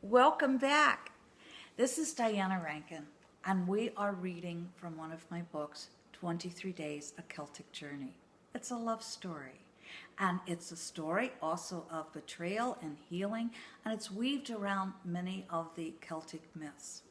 Welcome back. This is Diana Rankin, and we are reading from one of my books, 23 Days, A Celtic Journey. It's a love story, and it's a story also of betrayal and healing, and it's weaved around many of the Celtic myths.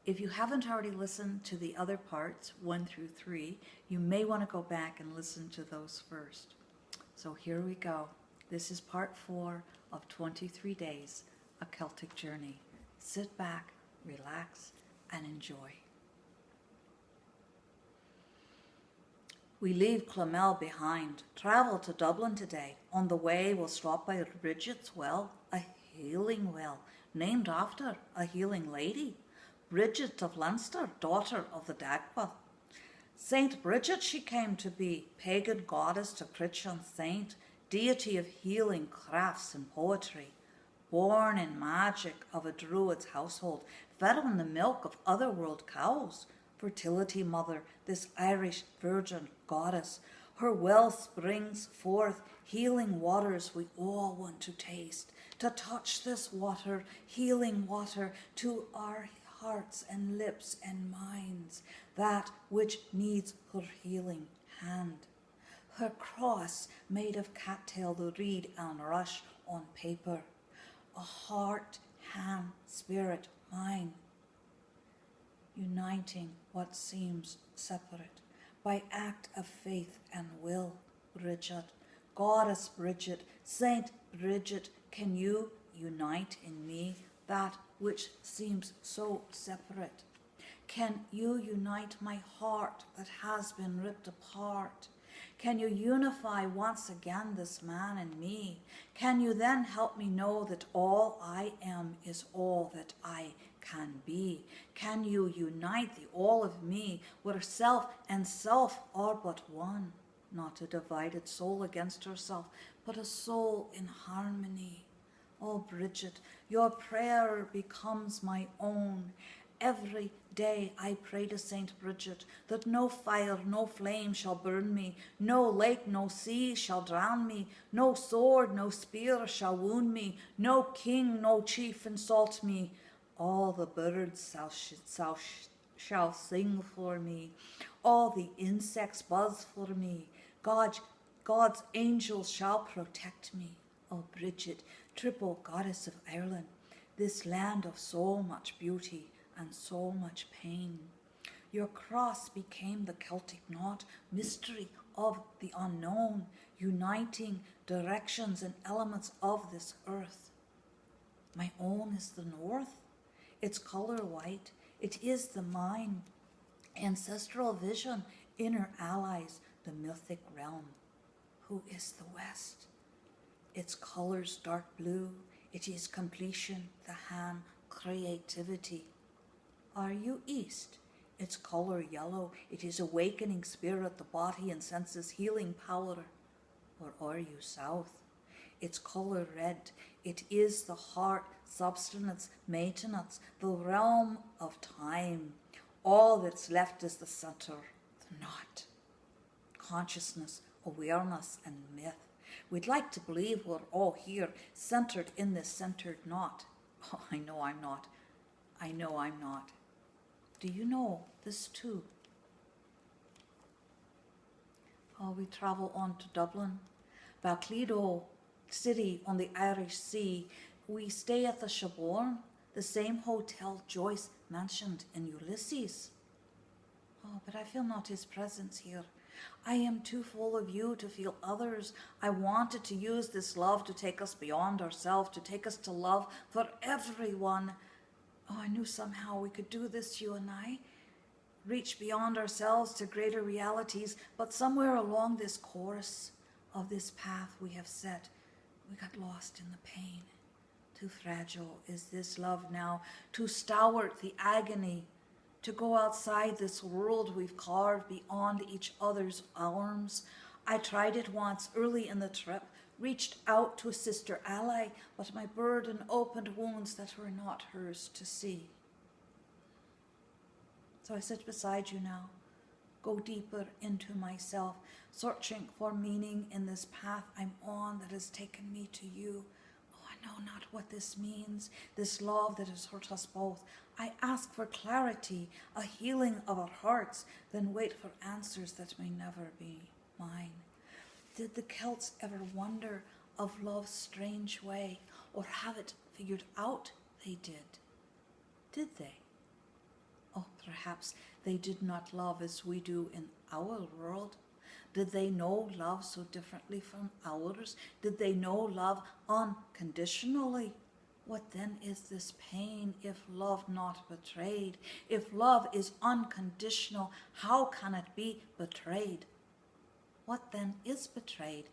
If you haven't already listened to the other parts, 1 through 3, you may want to go back and listen to those first. So here we go. This is part 4 of 23 Days, A Celtic Journey. Sit back, relax, and enjoy. We leave Clonmel behind, travel to Dublin today. On the way, we'll stop by Bridget's Well, a healing well, named after a healing lady, Bridget of Leinster, daughter of the Dagpa. Saint Bridget she came to be, pagan goddess to Christian saint, deity of healing, crafts and poetry. Born in magic of a druid's household, fed on the milk of otherworld cows. Fertility mother, this Irish virgin goddess. Her well springs forth healing waters we all want to taste. To touch this water, healing water, to our hearts and lips and minds, that which needs her healing hand. Her cross made of cattail, the reed and rush on paper. A heart, hand, spirit, mind, uniting what seems separate by act of faith and will. Bridget, Goddess Bridget, Saint Bridget, can you unite in me that which seems so separate? Can you unite my heart that has been ripped apart? Can you unify once again this man and me? Can you then help me know that all I am is all that I can be? Can you unite the all of me where self and self are but one? Not a divided soul against herself, but a soul in harmony. Oh, Bridget, your prayer becomes my own. Every day I pray to Saint Bridget that no fire, no flame shall burn me, no lake, no sea shall drown me, no sword, no spear shall wound me, no king, no chief insult me. All the birds shall sing for me, all the insects buzz for me. God's angels shall protect me. Oh, Bridget, triple goddess of Ireland, this land of so much beauty and so much pain. Your cross became the Celtic knot, mystery of the unknown, uniting directions and elements of this earth. My own is the north, its color white. It is the mine, ancestral vision, inner allies, the mythic realm. Who is the west? Its colors dark blue. It is completion, the hand, creativity. Are you east? Its color yellow. It is awakening spirit, the body and senses, healing power. Or are you south? Its color red. It is the heart, substance, maintenance, the realm of time. All that's left is the center, the knot. Consciousness, awareness, and myth. We'd like to believe we're all here, centered in this centered knot. Oh, I know I'm not. I know I'm not. Do you know this too? Oh, we travel on to Dublin, Balclido city on the Irish Sea. We stay at the Shelbourne, the same hotel Joyce mentioned in Ulysses. Oh, but I feel not his presence here. I am too full of you to feel others. I wanted to use this love to take us beyond ourselves, to take us to love for everyone. Oh, I knew somehow we could do this, you and I. Reach beyond ourselves to greater realities, but somewhere along this course of this path we have set, we got lost in the pain. Too fragile is this love now, too stalwart the agony, to go outside this world we've carved beyond each other's arms. I tried it once early in the trip, reached out to a sister ally, but my burden opened wounds that were not hers to see. So I sit beside you now, go deeper into myself, searching for meaning in this path I'm on that has taken me to you. Oh, I know not what this means, this love that has hurt us both. I ask for clarity, a healing of our hearts, then wait for answers that may never be mine. Did the Celts ever wonder of love's strange way, or have it figured out? They did. Did they? Oh, perhaps they did not love as we do in our world. Did they know love so differently from ours? Did they know love unconditionally? What then is this pain if love not betrayed? If love is unconditional, how can it be betrayed? What then is betrayed?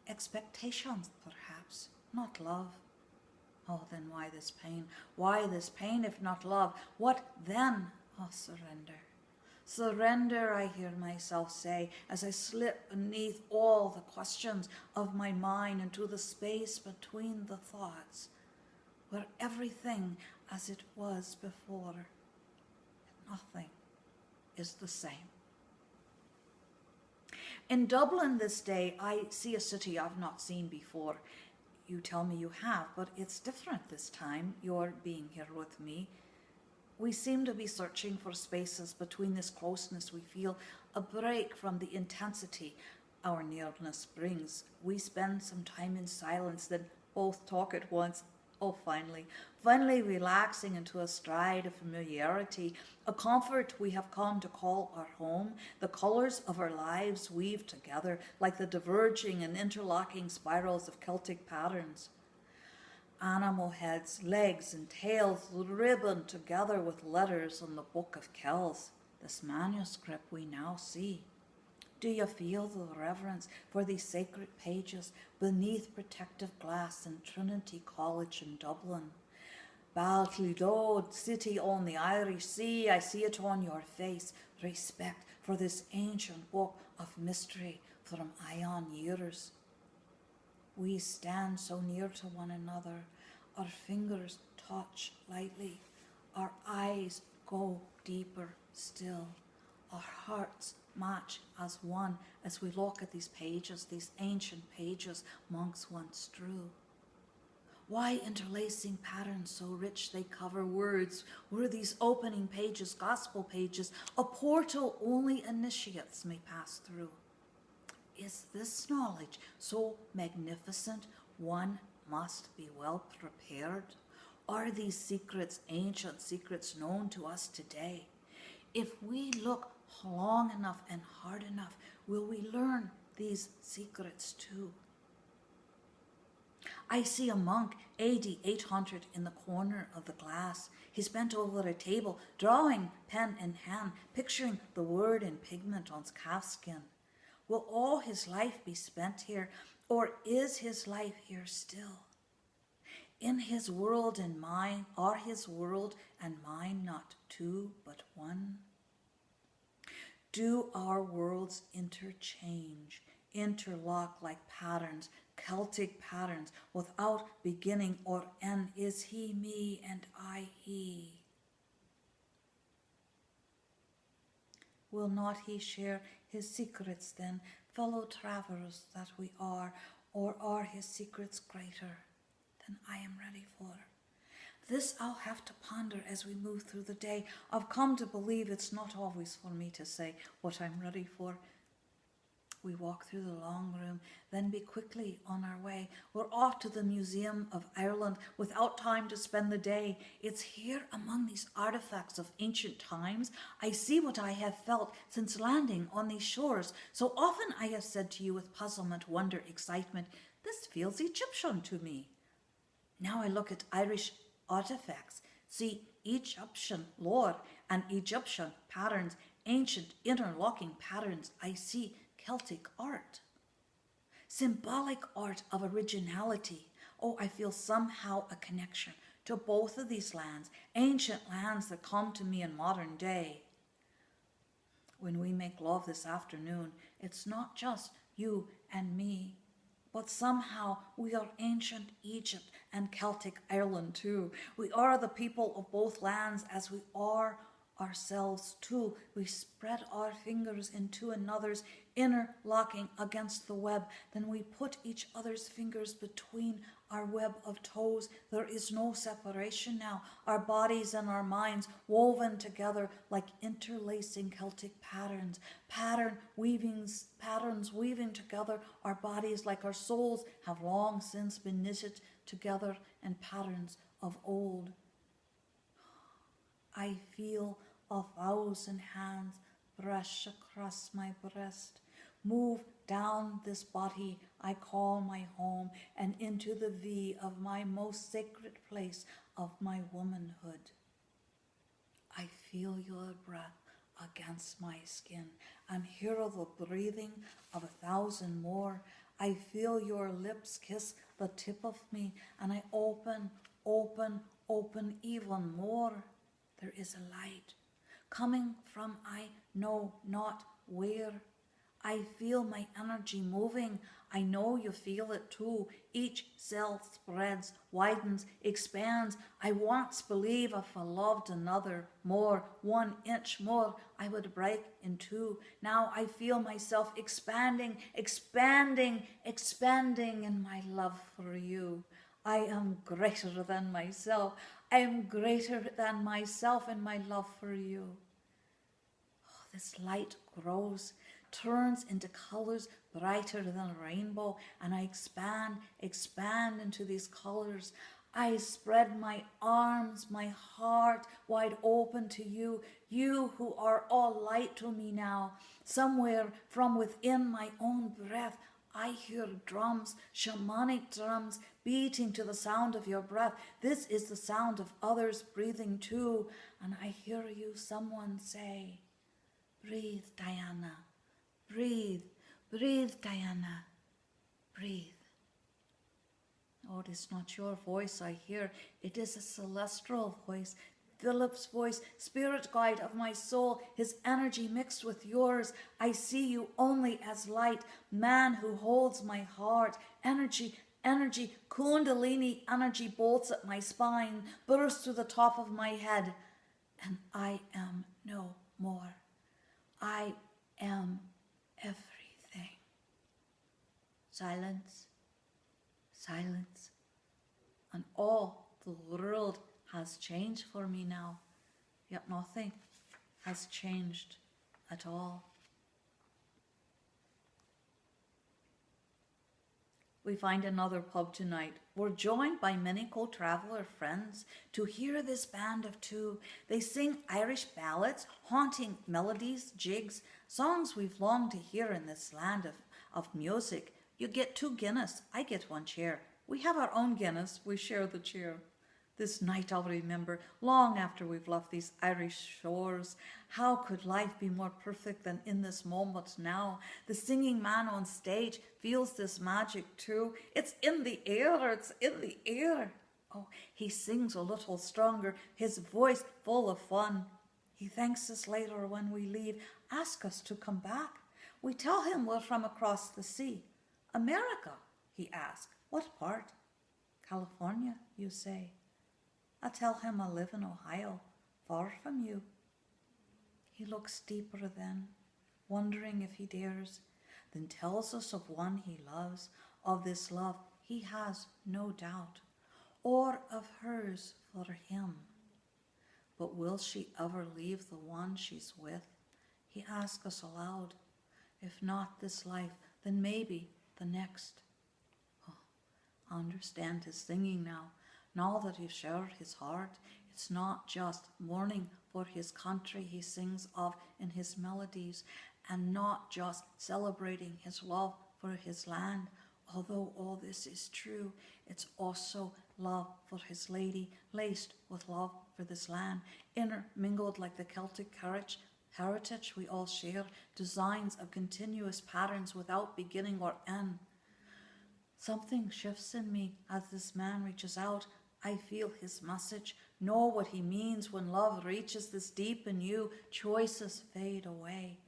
Expectations, perhaps, not love. Oh, then why this pain? Why this pain if not love? What then? Oh, surrender. Surrender, I hear myself say, as I slip beneath all the questions of my mind into the space between the thoughts, where everything as it was before, nothing is the same. In Dublin this day, I see a city I've not seen before. You tell me you have, but it's different this time, you're being here with me. We seem to be searching for spaces between this closeness we feel, a break from the intensity our nearness brings. We spend some time in silence, then both talk at once. Oh, finally relaxing into a stride of familiarity, a comfort we have come to call our home. The colors of our lives weave together like the diverging and interlocking spirals of Celtic patterns. Animal heads, legs and tails ribboned together with letters on the Book of Kells, this manuscript we now see. Do you feel the reverence for these sacred pages beneath protective glass in Trinity College in Dublin? Balclydode, city on the Irish Sea, I see it on your face. Respect for this ancient book of mystery from aeon years. We stand so near to one another, our fingers touch lightly, our eyes go deeper still, our hearts match as one as we look at these pages, these ancient pages monks once drew. Why interlacing patterns so rich they cover words? Were these opening pages gospel pages, a portal only initiates may pass through? Is this knowledge so magnificent one must be well prepared? Are these secrets ancient secrets known to us today? If we look long enough and hard enough, will we learn these secrets too? I see a monk, AD 800, in the corner of the glass. He's bent over a table, drawing pen in hand, picturing the word in pigment on calfskin. Will all his life be spent here, or is his life here still? In his world and mine, are his world and mine not two but one? Do our worlds interchange, interlock like patterns, Celtic patterns, without beginning or end? Is he me and I he? Will not he share his secrets then, fellow travelers that we are, or are his secrets greater than I am ready for? This I'll have to ponder as we move through the day. I've come to believe it's not always for me to say what I'm ready for. We walk through the long room, then be quickly on our way. We're off to the Museum of Ireland without time to spend the day. It's here among these artifacts of ancient times I see what I have felt since landing on these shores. So often I have said to you with puzzlement, wonder, excitement, this feels Egyptian to me. Now I look at Irish artifacts, see Egyptian lore and Egyptian patterns, ancient interlocking patterns. I see Celtic art, symbolic art of originality. Oh, I feel somehow a connection to both of these lands, ancient lands that come to me in modern day. When we make love this afternoon, it's not just you and me, but somehow we are ancient Egypt and Celtic Ireland too. We are the people of both lands as we are ourselves too. We spread our fingers into another's, interlocking against the web. Then we put each other's fingers between our web of toes. There is no separation now. Our bodies and our minds woven together like interlacing Celtic patterns. Patterns weaving together our bodies like our souls have long since been knitted together in patterns of old. I feel 1,000 hands brush across my breast, move down this body I call my home, and into the V of my most sacred place of my womanhood. I feel your breath against my skin and hear the breathing of 1,000 more. I feel your lips kiss the tip of me, and I open even more. There is a light coming from I know not where. I feel my energy moving. I know you feel it too. Each cell spreads, widens, expands. I once believed if I loved another more, 1 inch more, I would break in two. Now I feel myself expanding in my love for you. I am greater than myself. I am greater than myself in my love for you. Oh, this light grows, turns into colors brighter than a rainbow, and I expand into these colors. I spread my arms, my heart wide open to you, you who are all light to me now. Somewhere from within my own breath, I hear drums, shamanic drums, beating to the sound of your breath. This is the sound of others breathing too. And I hear you, someone say, breathe, Diana, breathe, breathe, Diana, breathe. Oh, it is not your voice I hear. It is a celestial voice, Philip's voice, spirit guide of my soul, his energy mixed with yours. I see you only as light, man who holds my heart. Energy, kundalini energy bolts at my spine, bursts through the top of my head. And I am no more. I am everything. Silence, silence, and all the world has changed for me now, yet nothing has changed at all. We find another pub tonight. We're joined by many co-traveller friends to hear this band of two. They sing Irish ballads, haunting melodies, jigs, songs we've longed to hear in this land of music. You get 2 Guinness, I get 1 chair. We have our own Guinness, we share the chair. This night I'll remember, long after we've left these Irish shores. How could life be more perfect than in this moment now? The singing man on stage feels this magic too. It's in the air, it's in the air. Oh, he sings a little stronger, his voice full of fun. He thanks us later when we leave, asks us to come back. We tell him we're from across the sea. America, he asks. What part? California, you say. I tell him I live in Ohio, far from you. He looks deeper then, wondering if he dares, then tells us of one he loves, of this love he has no doubt, or of hers for him. But will she ever leave the one she's with? He asks us aloud. If not this life, then maybe the next. Oh, I understand his singing now that he's shared his heart. It's not just mourning for his country he sings of in his melodies, and not just celebrating his love for his land. Although all this is true, it's also love for his lady, laced with love for this land, intermingled like the Celtic heritage we all share, designs of continuous patterns without beginning or end. Something shifts in me as this man reaches out. I feel his message, know what he means when love reaches this deep in you. Choices fade away.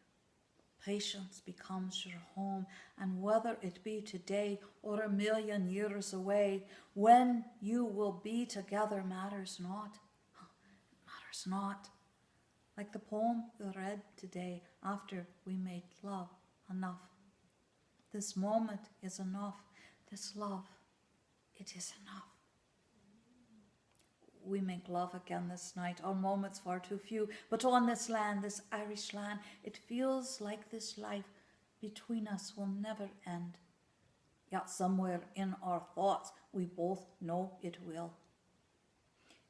Patience becomes your home, and whether it be today or 1,000,000 years away, when you will be together matters not. Matters not. Like the poem we read today after we made love enough. This moment is enough. This love, it is enough. We make love again this night, our moments far too few, but on this land, this Irish land, it feels like this life between us will never end. Yet somewhere in our thoughts, we both know it will.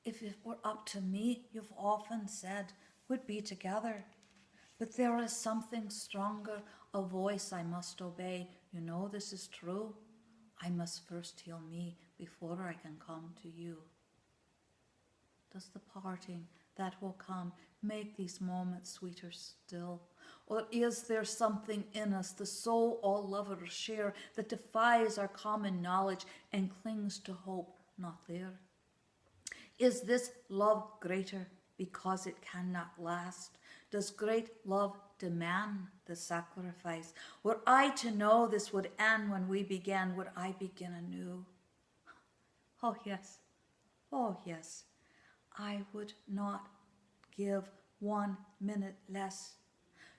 If it were up to me, you've often said, we'd be together. But there is something stronger, a voice I must obey. You know this is true. I must first heal me before I can come to you. Does the parting that will come make these moments sweeter still? Or is there something in us, the soul all lovers share, that defies our common knowledge and clings to hope not there? Is this love greater because it cannot last? Does great love demand the sacrifice? Were I to know this would end when we began, would I begin anew? Oh yes, oh yes, I would not give 1 minute less.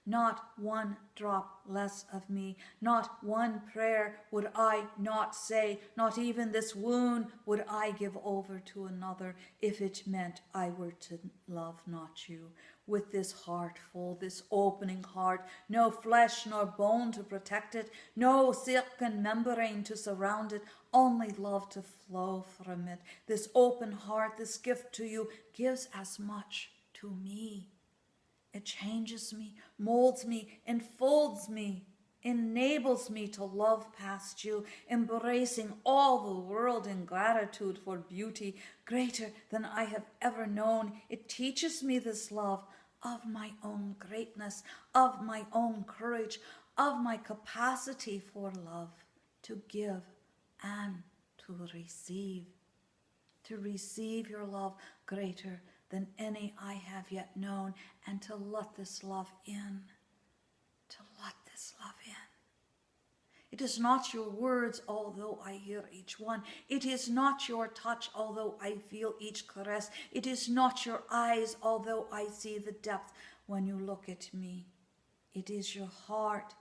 Not one drop less of me, not one prayer would I not say, not even this wound would I give over to another, if it meant I were to love not you. With this heart full, this opening heart, no flesh nor bone to protect it, no silken membrane to surround it, only love to flow from it. This open heart, this gift to you, gives as much to me. It changes me, molds me, enfolds me, enables me to love past you, embracing all the world in gratitude for beauty greater than I have ever known. It teaches me this love of my own greatness, of my own courage, of my capacity for love, to give and to receive your love greater than any I have yet known, and to let this love in, to let this love in. It is not your words, although I hear each one. It is not your touch, although I feel each caress. It is not your eyes, although I see the depth when you look at me. It is your heart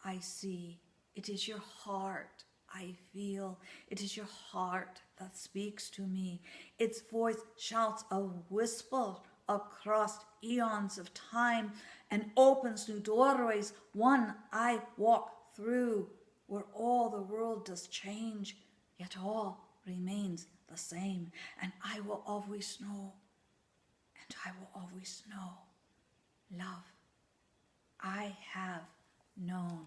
I see. It is your heart I feel. It is your heart that speaks to me. Its voice shouts a whisper across eons of time and opens new doorways, one I walk through, where all the world does change, yet all remains the same. And I will always know, love, I have known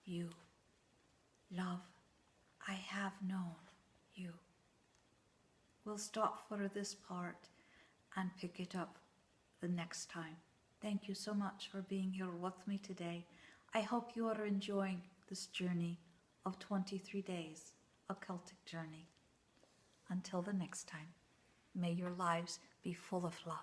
you. Love, I have known you. We'll stop for this part and pick it up the next time. Thank you so much for being here with me today. I hope you are enjoying this journey of 23 days, a Celtic journey. Until the next time, may your lives be full of love.